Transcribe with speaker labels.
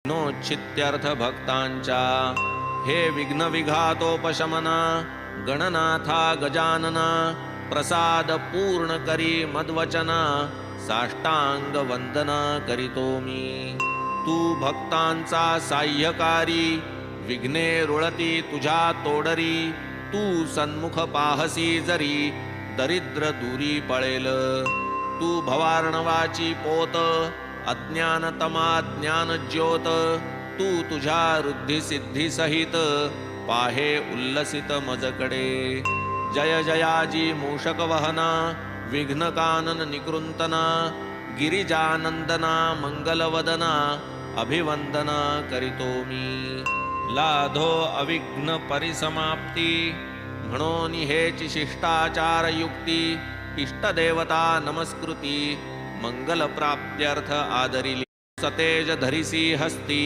Speaker 1: नोच्छित्यर्थ भक्तांच्या हे विघ्न विघातोपशमना गणनाथा गजानना प्रसाद पूर्ण करी मद्वचना साष्टांग वंदना करीतो मी। तू भक्तांचा साह्यकारी विघ्ने रुळती तुझ्या तोडरी तू सन्मुख पाहसी जरी दरिद्र दूरी पळेल। तू भवार्णवाची पोत अज्ञानतमा ज्ञान ज्योत तू तुझ्या रुद्धी सिद्धी सहित पाहे उल्लसित मजकडे। जय जयाजी मूषक वहना विघ्न कानन निकृंतना गिरिजानंदना मंगलवदना अभिवंदना करीतो मी। लाधो अविघ्न परिसमाप्ती म्हणून हेची शिष्टाचार युक्ती इष्टदेवता नमस्कृती मंगल प्राप्त्यर्थ आदरिली। सतेज धरिसी हस्ती